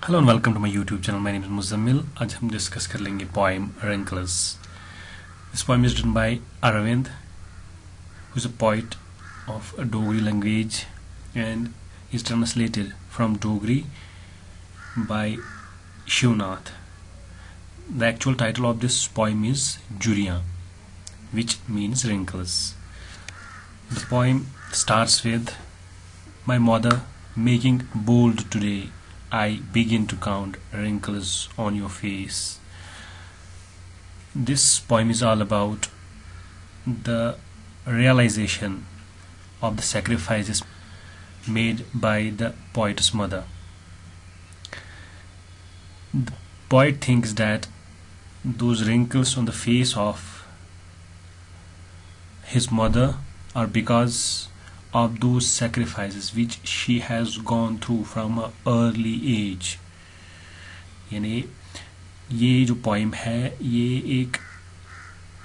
Hello and welcome to my YouTube channel. My name is Muzammil. आज हम discuss कर लेंगे poem wrinkles. This poem is written by Arvind, who is a poet of Dogri language and is translated from Dogri by Shivnath. The actual title of this poem is Juriyan, which means wrinkles. The poem starts with, "My mother making bold today, I begin to count wrinkles on your face." This poem is all about the realization of the sacrifices made by the poet's mother. The poet thinks that those wrinkles on the face of his mother are because of those sacrifices which she has gone through from an early age. यानी ये जो poem है ये एक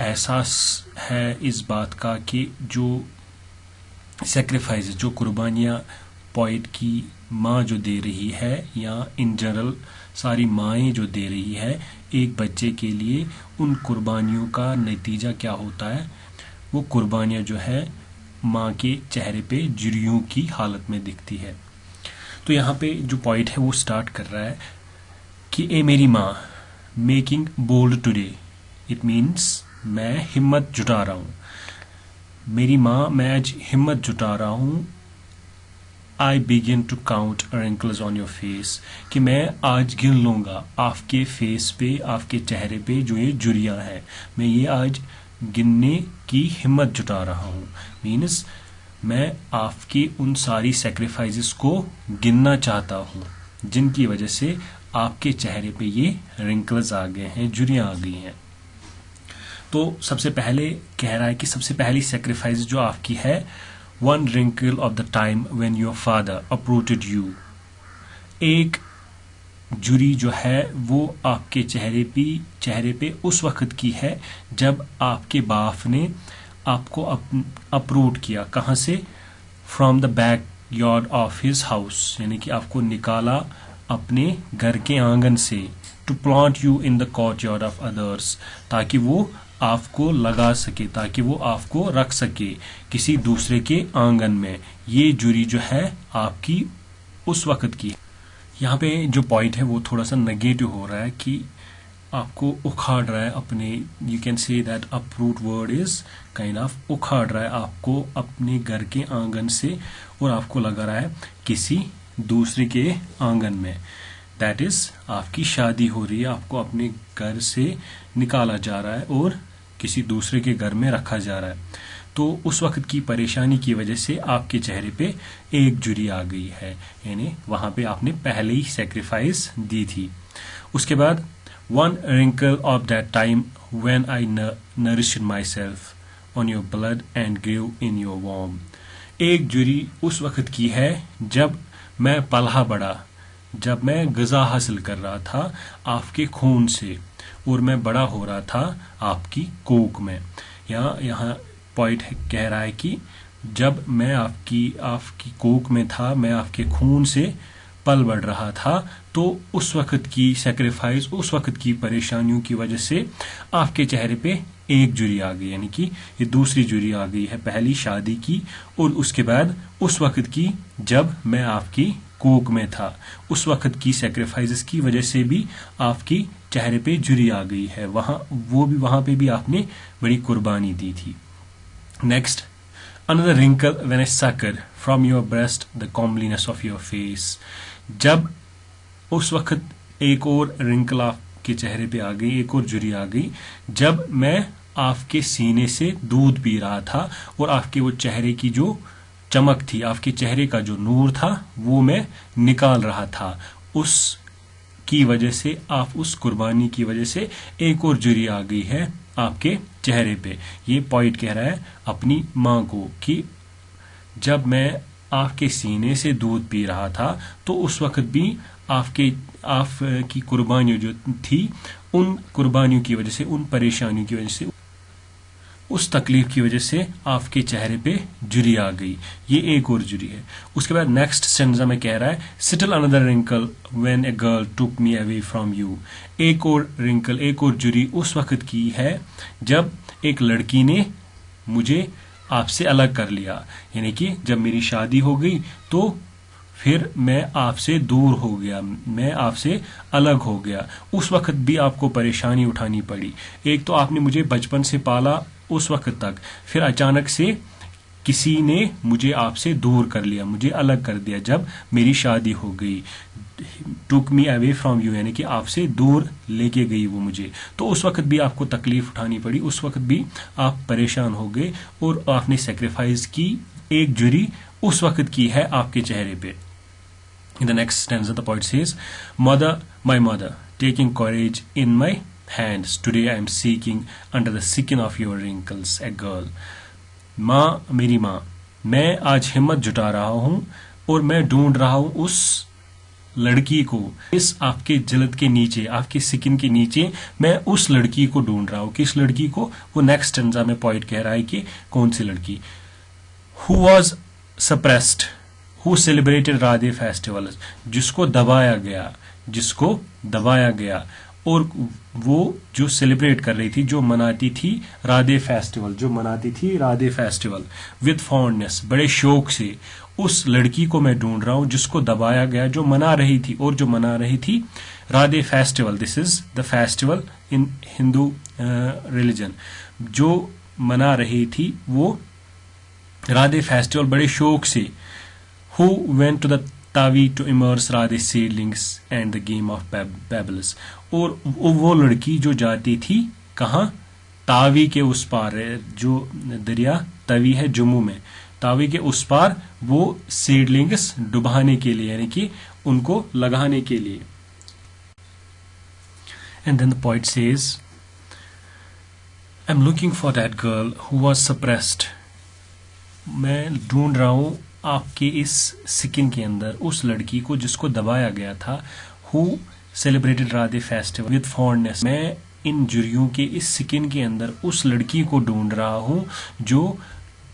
एहसास है इस बात का कि जो सेक्रीफाइस, जो कुर्बानियाँ पोइट की माँ जो दे रही है या इन जनरल सारी माएँ जो दे रही है एक बच्चे के लिए, उन कुर्बानियों का नतीजा क्या होता है, वो कुर्बानियाँ जो है माँ के चेहरे पे जुरियों की हालत में दिखती है। तो यहाँ पे जो पोइट है वो स्टार्ट कर रहा है कि ए मेरी माँ making bold today, it means मैं हिम्मत जुटा रहा हूँ। मेरी माँ, मैं आज हिम्मत जुटा रहा हूँ। I begin to count wrinkles on your face, कि मैं आज गिन लूँगा आपके फेस पे, आपके चेहरे पे जो ये जुरियाँ हैं, मैं ये आज गिनने की हिम्मत जुटा रहा हूँ। मीन्स मैं आपकी उन सारी सेक्रीफाइसेस को गिनना चाहता हूँ जिनकी वजह से आपके चेहरे पे ये रिंकल्स आ गए हैं, जुरियाँ आ गई हैं। तो सबसे पहले कह रहा है कि सबसे पहली सेक्रीफाइस जो आपकी है, one wrinkle of the time when your father uprooted you. एक जुरी जो है वो आपके चेहरे पे उस वक्त की है जब आपके बाप ने आपको अप्रोच किया। कहाँ से? From the backyard of his house, यानी कि आपको निकाला अपने घर के आंगन से। To plant you in the courtyard of others, ताकि वो आपको लगा सके, ताकि वो आपको रख सके किसी दूसरे के आंगन में। ये जुरी जो है आपकी उस वक्त की। यहाँ पे जो पॉइंट है वो थोड़ा सा नेगेटिव हो रहा है कि आपको उखाड़ रहा है अपने, you can say that अप्रूट word is kind of उखाड़ रहा है आपको अपने घर के आंगन से और आपको लगा रहा है किसी दूसरे के आंगन में। दैट इज आपकी शादी हो रही है, आपको अपने घर से निकाला जा रहा है और किसी दूसरे के घर में रखा जा रहा है। तो उस वक्त की परेशानी की वजह से आपके चेहरे पे एक जुरी आ गई है, यानी वहां पे आपने पहले ही सेक्रीफाइस दी थी। उसके बाद one wrinkle of that time when I nourished myself on your blood and grave in your warm. एक जुरी उस वक्त की है जब मैं पला बढ़ा, जब मैं ग़िज़ा हासिल कर रहा था आपके खून से और मैं बड़ा हो रहा था आपकी कोख में। यहाँ पॉइंट कह रहा है कि जब मैं आपकी कोख में था, मैं आपके खून से पल बढ़ रहा था, तो उस वक्त की सेक्रीफाइस, उस वक्त की परेशानियों की वजह से आपके चेहरे पे एक जुरी आ गई, यानी कि ये दूसरी जुरी आ गई है। पहली शादी की और उसके बाद उस वक्त की जब मैं आपकी कोख में था, उस वक्त की सेक्रीफाइसेस की वजह से भी आपकी चेहरे पे जुरी आ गई है। वहां पे भी आपने बड़ी कुर्बानी दी थी। Next, another wrinkle when I sucked from your breast the comeliness of your face. जब उस वक्त एक और रिंकल आपके चेहरे पे आ गई, एक और जुरी आ गई, जब मैं आपके सीने से दूध पी रहा था और आपके वो चेहरे की जो चमक थी, आपके चेहरे का जो नूर था, वो मैं निकाल रहा था। उस की वजह से, आप उस कुर्बानी की वजह से एक और जुरी आ गई है आपके चेहरे पे। ये पॉइंट कह रहा है अपनी माँ को कि जब मैं आपके सीने से दूध पी रहा था तो उस वक्त भी आपकी कुर्बानियों जो थी, उन कुर्बानियों की वजह से, उन परेशानियों की वजह से उस तकलीफ की वजह से आपके चेहरे पे झुर्री आ गई। ये एक और झुर्री है। उसके बाद नेक्स्ट स्टेंजा में कह रहा है still another wrinkle when a girl took me away from you. एक और रिंकल, एक और झुर्री उस वक्त की है जब एक लड़की ने मुझे आपसे अलग कर लिया, यानी कि जब मेरी शादी हो गई तो फिर मैं आपसे दूर हो गया, मैं आपसे अलग हो गया। उस वक्त भी आपको परेशानी उठानी पड़ी। एक तो आपने मुझे बचपन से पाला उस वक्त तक, फिर अचानक से किसी ने मुझे आपसे दूर कर लिया, मुझे अलग कर दिया जब मेरी शादी हो गई। टुक मी अवे फ्रॉम यू, यानी कि आपसे दूर लेके गई वो मुझे। तो उस वक्त भी आपको तकलीफ उठानी पड़ी, उस वक्त भी आप परेशान हो गए और आपने सेक्रीफाइस की। एक झुर्री उस वक्त की है आपके चेहरे पे। In the next stanza, the poet says, Mother, my mother, taking courage in my hands, today I am seeking under the skin of your wrinkles a girl. माँ, मेरी माँ, मैं आज हिम्मत जुटा रहा हूँ और मैं ढूंढ रहा हूँ उस लड़की को, इस आपके जल्द के नीचे, आपके स्किन के नीचे मैं उस लड़की को ढूंढ रहा हूँ। किस लड़की को? वो नेक्स्ट स्टेंजा में पॉइंट कह रहा है कि कौन सी लड़की। Who was suppressed, who celebrated Radhe festival, जिसको दबाया गया, जिसको दबाया गया, और वो जो सेलिब्रेट कर रही थी, जो मनाती थी राधे फेस्टिवल, जो मनाती थी राधे फेस्टिवल विद फॉन्डनेस, बड़े शौक से। उस लड़की को मैं ढूंढ रहा हूं जिसको दबाया गया, जो मना रही थी, और जो मना रही थी Radhe festival. This is the festival in Hindu religion. जो मना रही थी वो राधे फेस्टिवल बड़े शौक से। Who went to the Tawi to immerse Radhe seedlings and the game of pebbles, और वो लड़की जो जाती थी कहाँ? तावी के उस पार, जो दरिया तवी है जम्मू में, तावी के उस पार वो सीडलिंग्स डुबाने के लिए, यानी कि उनको लगाने के लिए। And then the poet says, I'm looking for that girl who was suppressed. मैं ढूंढ रहा हूं आपके इस स्किन के अंदर उस लड़की को जिसको दबाया गया था। Who celebrated Radhe festival with fondness, मैं इन झुर्रियों के इस स्किन के अंदर उस लड़की को ढूंढ रहा हूं जो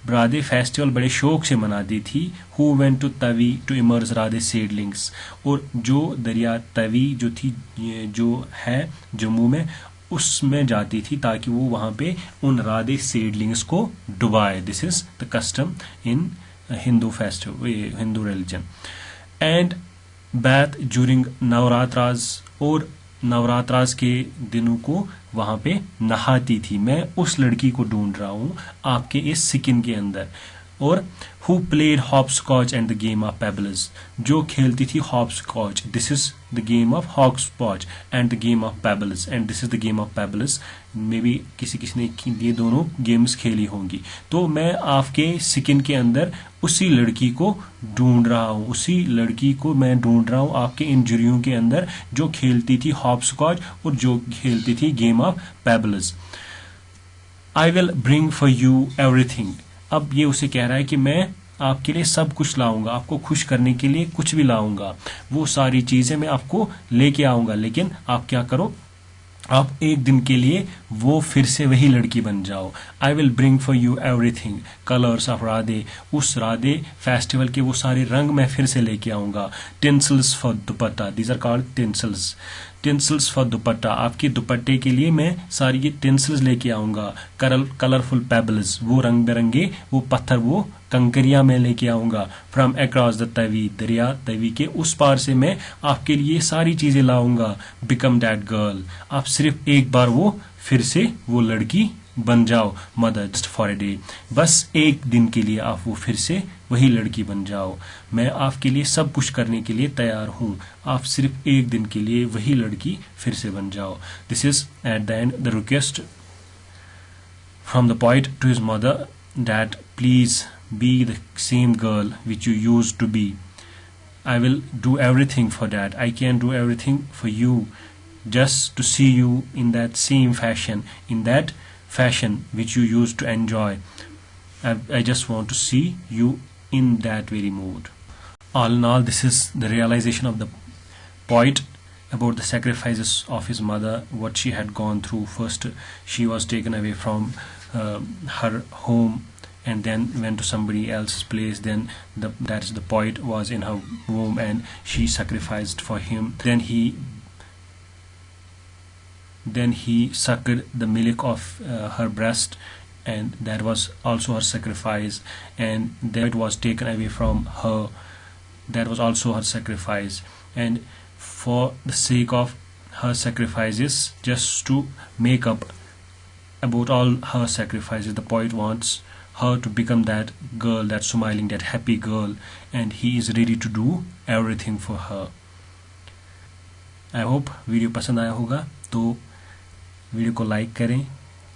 राधे फेस्टिवल बड़े शौक से मनाती थी। Who went to Tawi to immerse Radhe seedlings, और जो दरिया तवी जो थी, जो है जम्मू में, उसमें जाती थी ताकि वो वहां पे उन राधे सीडलिंग्स को डुबाए। This is the custom in Hindu festival, Hindu religion. And bath during Navratras, और नवरात्राज के दिनों को वहां पे नहाती थी। मैं उस लड़की को ढूंढ रहा हूं आपके इस स्किन के अंदर। और who played hopscotch and the game of pebbles, जो खेलती थी hopscotch. This is the game of hopscotch and the game of pebbles, and this is the game of pebbles. Maybe किसी ने ये दोनों गेम्स खेली होंगी। तो मैं आपके स्किन के अंदर उसी लड़की को ढूंढ रहा हूं, उसी लड़की को मैं ढूंढ रहा हूं आपके इन झुर्रियों के अंदर जो खेलती थी हॉपस्कॉच और जो खेलती थी game of pebbles. I will bring for you everything. अब ये उसे कह रहा है कि मैं आपके लिए सब कुछ लाऊंगा, आपको खुश करने के लिए कुछ भी लाऊंगा, वो सारी चीजें मैं आपको लेके आऊंगा। लेकिन आप क्या करो, आप एक दिन के लिए वो फिर से वही लड़की बन जाओ। आई will bring for you everything, colours of Radhe, उस राधे फेस्टिवल के वो सारे रंग मैं फिर से लेके आऊंगा। Tinsels for dupatta, these are called tinsels. Tinsels for dupatta, आपके दुपट्टे के लिए मैं सारी ये टिंसल्स लेके आऊंगा। कलरफुल पेबल्स, वो रंग बिरंगे वो पत्थर, वो कंकरियां मैं लेके आऊंगा। फ्रॉम अक्रॉस द तवी, दरिया तवी के उस पार से मैं आपके लिए सारी चीजें लाऊंगा। बिकम दैट गर्ल, आप सिर्फ एक बार वो फिर से वो लड़की बन जाओ। Mother just for a day, बस एक दिन के लिए आप वो फिर से वही लड़की बन जाओ। मैं आपके लिए सब कुछ करने के लिए तैयार हूं, आप सिर्फ एक दिन के लिए वही लड़की फिर से बन जाओ। This is at the end the request from the poet to his mother that please be the same girl which you used to be. I will do everything for that. I can do everything for you just to see you in that same fashion, in that fashion which you used to enjoy. I just want to see you in that very mood. All in all, this is the realization of the poet about the sacrifices of his mother, what she had gone through. First, she was taken away from her home and then went to somebody else's place. Then that is the poet was in her womb and she sacrificed for him. Then he sucked the milk of her breast, and that was also her sacrifice. And then it was taken away from her, that was also her sacrifice. And for the sake of her sacrifices, just to make up about all her sacrifices, the poet wants her to become that girl, that smiling, that happy girl, and he is ready to do everything for her. I hope video पसंद आया होगा, तो video को like करें,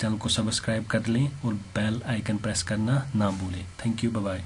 channel को subscribe कर लें और बेल आइकन प्रेस करना ना भूलें। Thank you, bye bye.